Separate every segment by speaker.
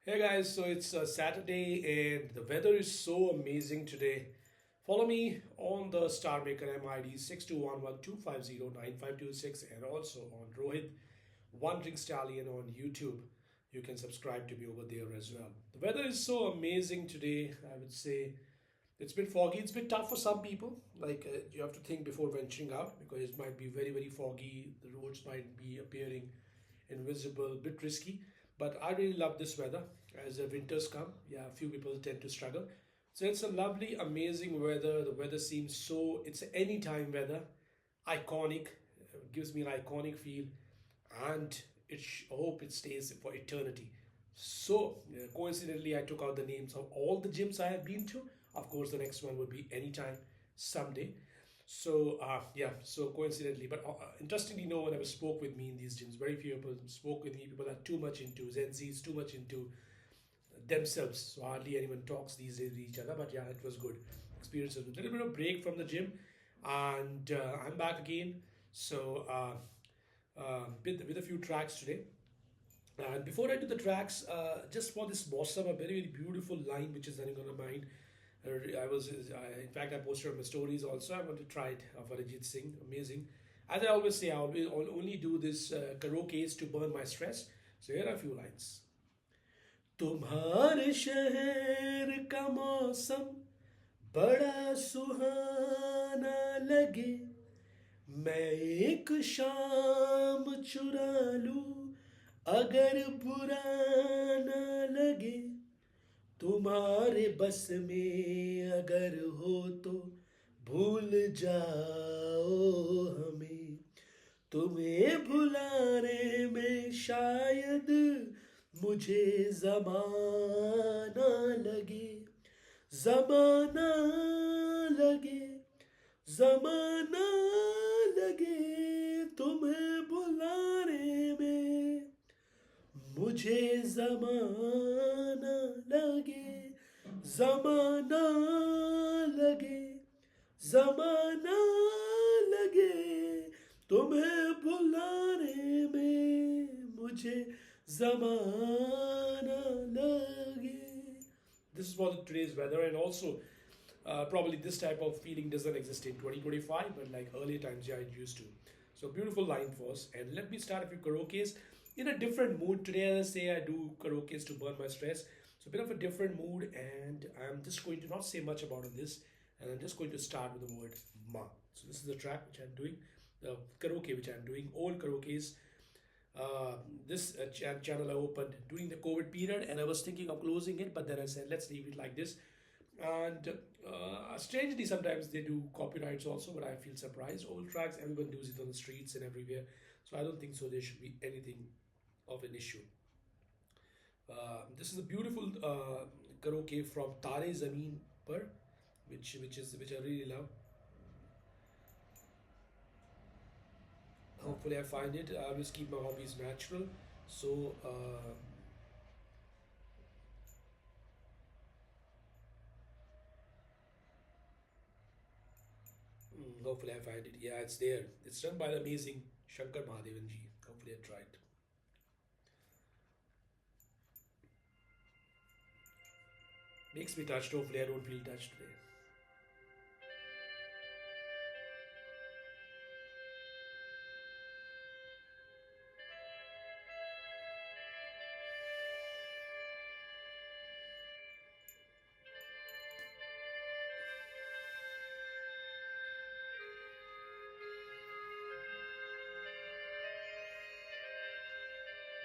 Speaker 1: Hey guys, so it's Saturday and the weather is so amazing today. Follow me on the Star Maker MID 621125095526 and also on Rohit Wandering Stallion on YouTube. You can subscribe to me over there as well. The weather is so amazing today. I would say it's a bit foggy. It's a bit tough for some people. You have to think before venturing out because it might be very foggy. The roads might be appearing invisible, a bit risky. But I really love this weather as the winters come. Yeah, a few people tend to struggle. So it's a lovely, amazing weather. The weather seems so, it's anytime weather, iconic, gives me an iconic feel, and I hope it stays for eternity. So, coincidentally, I took out the names of all the gyms I have been to. Of course, the next one would be anytime, someday. So coincidentally, but interestingly, no one ever spoke with me in these gyms. Very few people spoke with me. People are too much into Gen Zs, too much into themselves. So hardly anyone talks these days with each other. But yeah, it was good experience. A little bit of break from the gym, and I'm back again. So with a few tracks today. And before I do the tracks, just for this Bossam, a very beautiful line which is running on my mind. In fact, I posted on my stories also. I want to try it for Ajit Singh. Amazing. As I always say, I'll only do this karaoke to burn my stress. So here are a few lines. तुम्हारे शहर का मौसम बड़ा सुहाना लगे मैं एक शाम चुरा लूं अगर बुरा ना लगे तुम्हारे बस में अगर हो तो भूल जाओ हमें तुम्हें भुलाने में शायद मुझे जमाना लगे जमाना लगे जमाना लगे तुम्हें बुलाने में मुझे जमाना लगे जमाना लगे जमाना लगे तुम्हें बुलाने में मुझे जमाना लगे. This is for today's weather, and also probably this type of feeling doesn't exist in 2025, but like earlier times, yeah, it used to. So beautiful line for us. And let me start a few karaoke's in a different mood today. As I say, I do karaoke's to burn my stress. So a bit of a different mood, and I'm just going to not say much about this, and I'm just going to start with the word ma. So this is the track which I'm doing, the karaoke which I'm doing, all karaoke's. This channel I opened during the COVID period, and I was thinking of closing it, but then I said let's leave it like this. And strangely, sometimes they do copyrights also, but I feel surprised. Old tracks, everyone does it on the streets and everywhere, so I don't think so. There should be anything of an issue. This is a beautiful karaoke from Tare Zameen Par, which I really love. Hopefully, I find it. I always keep my hobbies natural, so hopefully I find it. Yeah, it's there. It's done by the amazing Shankar Mahadevan ji. Hopefully, I try it. Makes me touched. Hopefully, I don't feel touched today.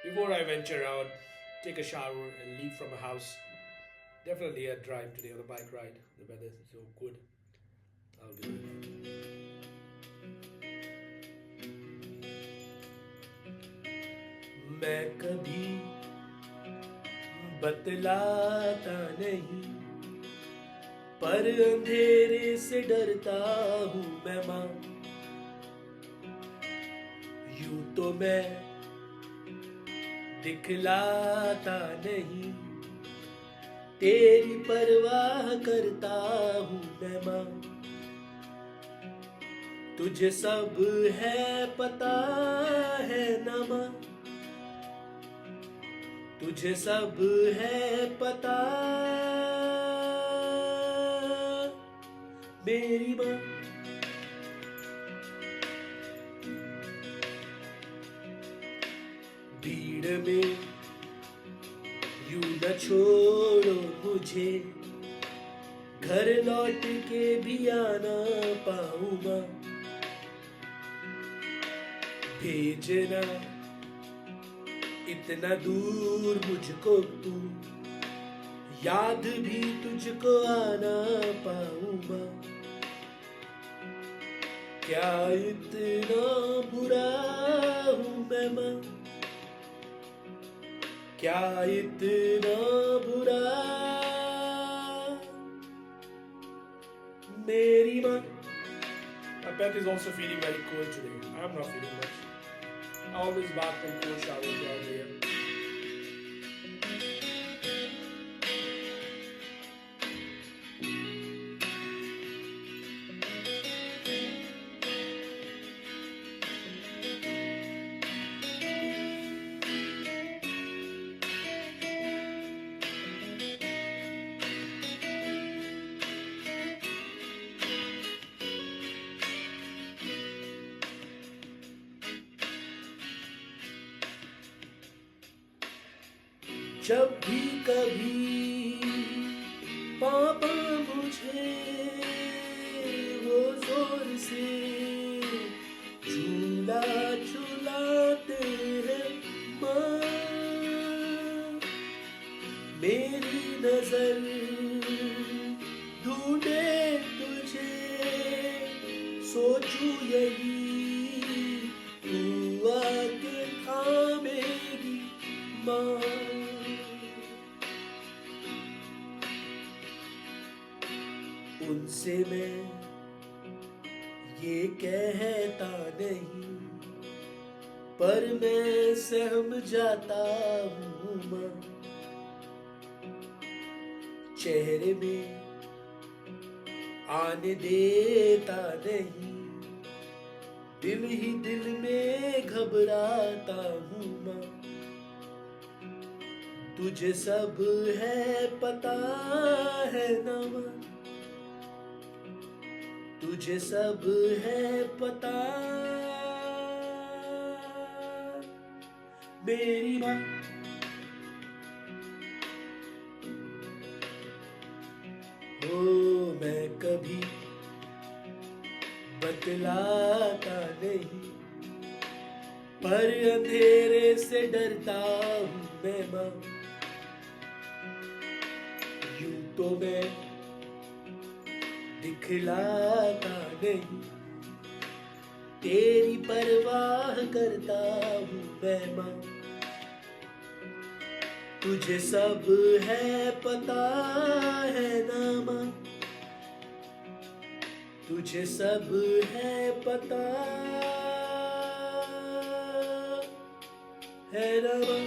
Speaker 1: Before I venture out, take a shower, and leave from a house, definitely a drive today on a bike ride. The weather is so good. I'll do it. मैं कभी बतलाता नहीं पर अंधेरे से डरता हूँ मैं माँ यूं तो मैं दिखलाता नहीं तेरी परवाह करता हूँ मैं माँ तुझे सब है पता है ना माँ तुझे सब है पता, मेरी माँ। भीड़ में यूं न छोड़ो मुझे, घर लौट के भी आना पाऊं माँ। भेजना इतना दूर मुझको तू, याद भी तुझको आना पाऊं माँ। क्या इतना बुरा हूं मैं माँ, क्या इतना बुरा, मेरी माँ। My pet is also feeling very cold today. I'm not feeling much. I always bath from cold showers all day. जब भी कभी पापा मुझे वो जोर से झूला झूलाते हैं माँ, मेरी नजर ढूंढे तुझे, सोचूं यही तू आके थामेगी माँ। उनसे मैं ये कहता नहीं, पर मैं सहम जाता हूँ माँ। चेहरे में आने देता नहीं, दिल ही दिल में घबराता हूँ माँ। तुझे सब है पता है ना माँ, तुझे सब है पता, मेरी माँ। ओ मैं कभी बतलाता नहीं, पर अंधेरे से डरता हूँ मैं माँ। यूं तो मैं दिखलाता नहीं, तेरी परवाह करता हूँ मैं माँ। तुझे सब है पता है ना माँ, तुझे सब है पता है ना माँ।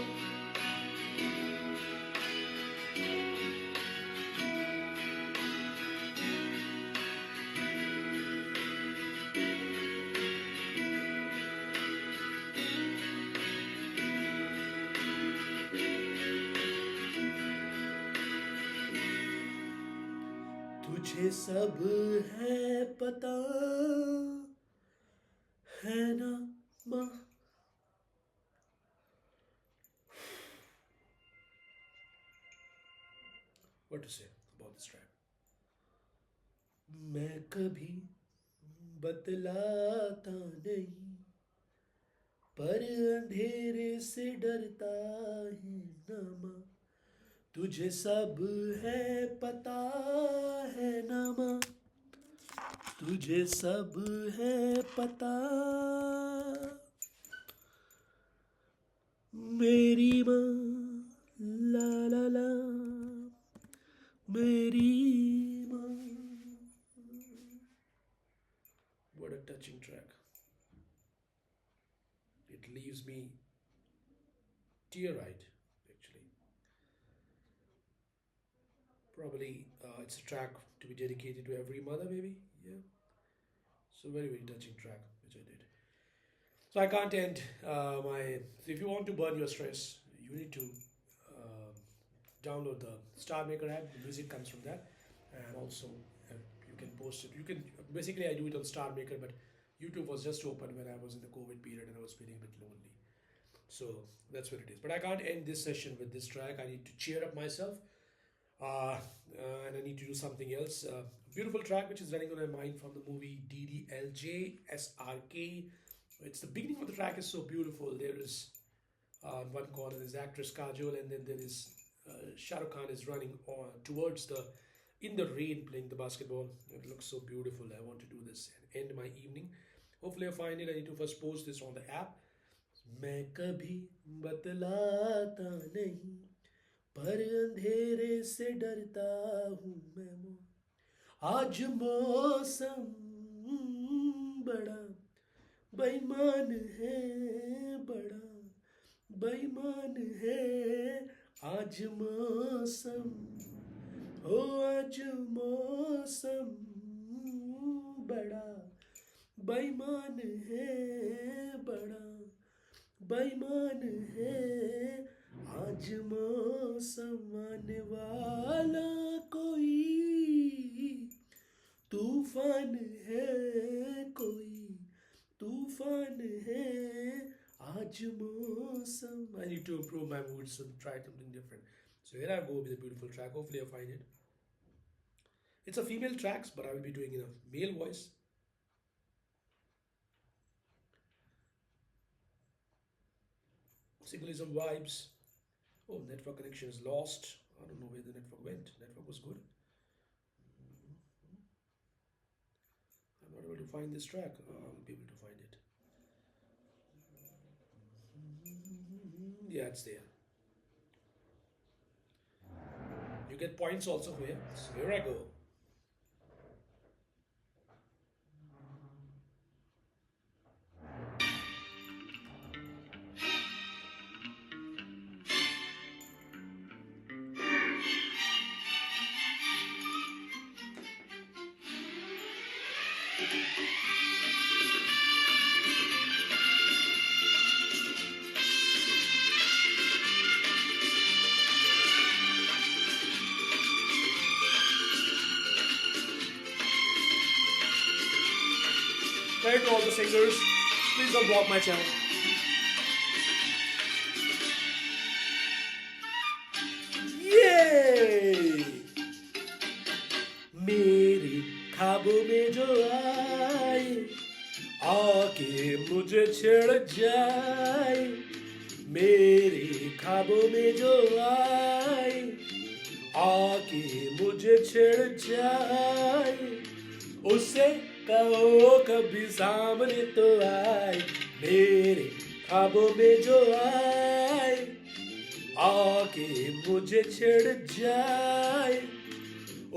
Speaker 1: तुझे सब है पता है ना माँ। What to say about this track? मैं कभी बतलाता नहीं, पर अंधेरे से डरता है ना माँ। तुझे सब है पता है ना माँ, तुझे सब है पता, मेरी माँ। ला ला ला, मेरी माँ। What a touching track. It leaves me tear-eyed, actually. Probably it's a track to be dedicated to every mother, maybe. Yeah. So very, very touching track, which I did. So I can't end my. So if you want to burn your stress, you need to download the Star Maker app. The music comes from that, and also you can post it. You can basically I do it on Star Maker, but YouTube was just open when I was in the COVID period and I was feeling a bit lonely. So that's what it is. But I can't end this session with this track. I need to cheer up myself, and I need to do something else. Beautiful track which is running on my mind from the movie DDLJ SRK. It's the beginning of the track is so beautiful. There is one corner there's actress Kajol, and then there is Shah Rukh Khan is running on towards the in the rain playing the basketball. It looks so beautiful. I want to do this and end my evening. Hopefully I find it. I need to first post this on the app. मैं कभी बतलाता नहीं पर अंधेरे से डरता हूँ मैं आज मौसम बड़ा बेईमान है बड़ा बेईमान है आज मौसम हो आज मौसम बड़ा बेईमान है बड़ा बेईमान है आज मौसम आने वाला कोई तूफान है कोई तूफान है आज मौसम. I need to improve my mood, so try something different. So here I go with a beautiful track. Hopefully I find it. It's a female tracks, but I will be doing in a male voice. Signalism vibes. Oh, network connection is lost. I don't know where the network went. Network was good. I'm not able to find this track. I'll be able to find it. Yeah, it's there. You get points also here. So here I go. Thank you to all the singers. Please don't block my channel. Yay! मेरे ख्वाबों में जो आए आके मुझे छेड़ जाए मेरे ख्वाबों में जो आए आके मुझे छेड़ जाए उसे कहो कभी सामने तो आए मेरे ख्वाबों में जो आए आके मुझे छेड़ जाए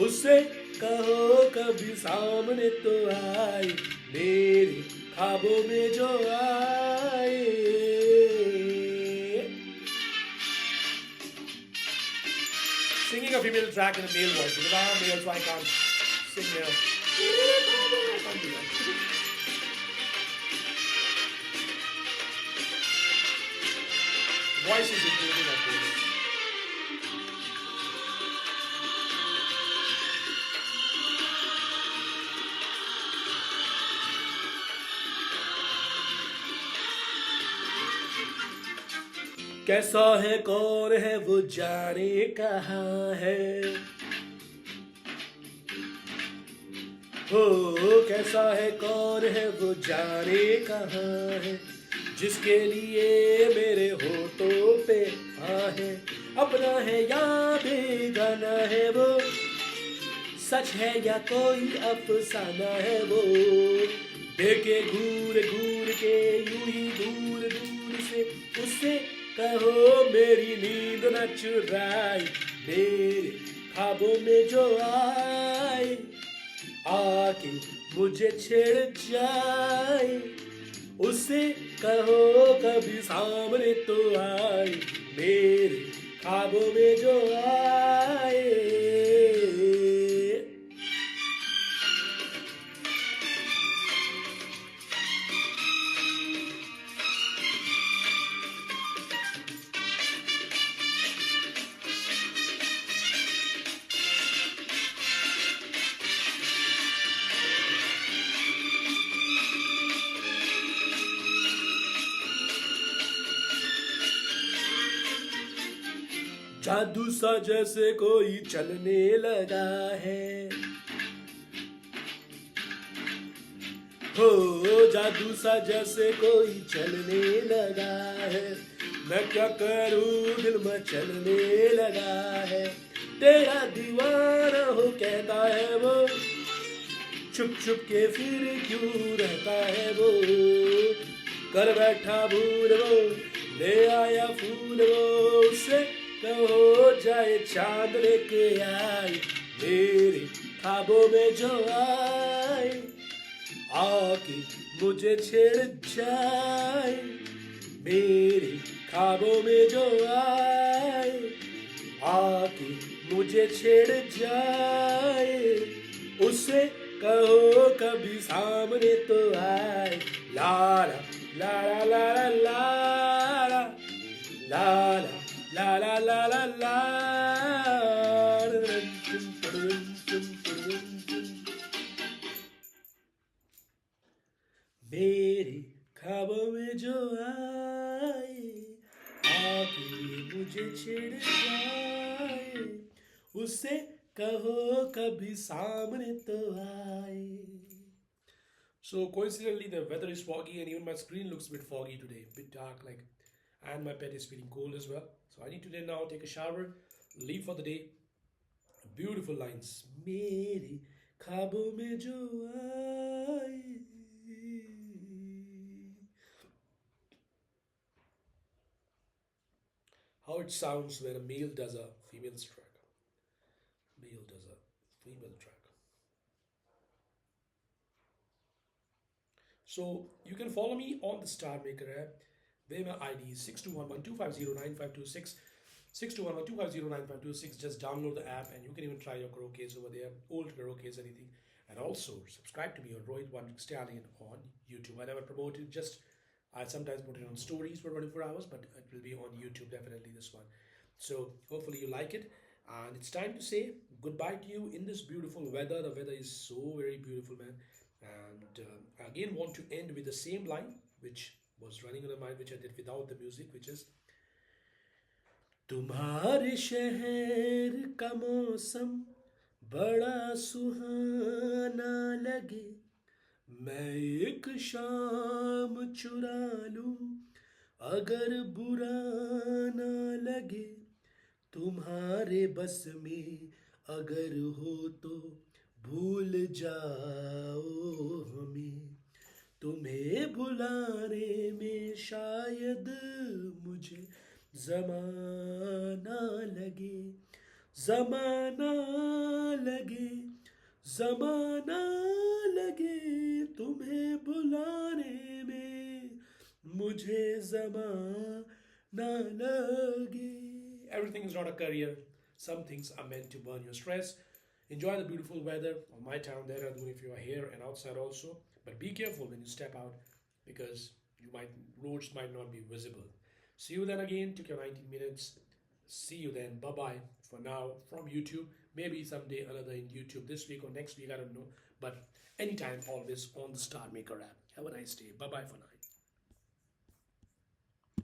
Speaker 1: उसे कहो कभी सामने तो आए मेरे ख्वाबों में जो आए. Singing a female track in a male voice because I am male so I can't sing male. I can't do that. Voice is improving of course. कैसा है कौन है वो जाने कहाँ है हो कैसा है कौन है वो जाने कहाँ है जिसके लिए मेरे होठों पे है अपना है या बेगाना है वो सच है या कोई अफसाना है वो देखे घूर घूर के यूं ही दूर दूर से उससे कहो मेरी नींद न चुराए मेरे ख्वाबों में जो आए आके मुझे छेड़ जाए उसे कहो कभी सामने तो आए मेरे ख्वाबों में जो आए. जादू सा जैसे कोई चलने लगा है, हो जादू सा जैसे कोई चलने लगा है, मैं क्या करूं दिल में चलने लगा है, तेरा दीवाना हो कहता है वो, छुप छुप के फिर क्यों रहता है वो, कर बैठा भूल वो, ले आया फूल वो, उसे कहो जाए चांद लेके आए, मेरे ख्वाबों में जो आए, आके मुझे छेड़ जाए, मेरे ख्वाबों में जो आए, आके मुझे छेड़ जाए, उसे कहो कभी सामने तो आए, लाला लाला लाला लाला लाला लाला लाला ला। मेरे ख्वाबों में जो आए, आके मुझे छेड़ जाए, उसे कहो कभी सामने तो आए. So coincidentally, the weather is foggy and even my screen looks a bit foggy today, a bit dark, like, and my pet is feeling cold as well. So I need to then now take a shower, leave for the day. Beautiful lines. मेरे ख्वाबों में जो आए. How it sounds when a male does a female's track. Male does a female track. So you can follow me on the Star Maker app, where my ID is 621125095226. 621125095226. Just download the app and you can even try your karaoke's over there, old karaoke's, anything. And also subscribe to me on Rohit One Stallion on YouTube. I never promote it, just I sometimes put it on stories for 24 hours, but it will be on YouTube definitely, this one. So hopefully you like it. And it's time to say goodbye to you in this beautiful weather. The weather is so very beautiful, man. And I again want to end with the same line which was running on my mind, which I did without the music, which is तुम्हारे शहर का मौसम बड़ा सुहाना लगे, मैं एक शाम चुरा लूं अगर बुरा ना लगे, तुम्हारे बस में अगर हो तो भूल जाओ हमें, तुम्हें भुलाने में शायद मुझे ज़माना लगे, ज़माना लगे, ज़माना लगे, तुम्हें भुलाने में मुझे ज़माना लगे. Everything is not a career. Some things are meant to burn your stress. Enjoy the beautiful weather of my town, Dehradun, if you are here and outside also. But be careful when you step out, because roads might not be visible. See you then again. Took your 19 minutes. See you then. Bye bye for now from YouTube. Maybe someday another in YouTube this week or next week. I don't know. But anytime, always on the Star Maker app. Have a nice day. Bye bye for now.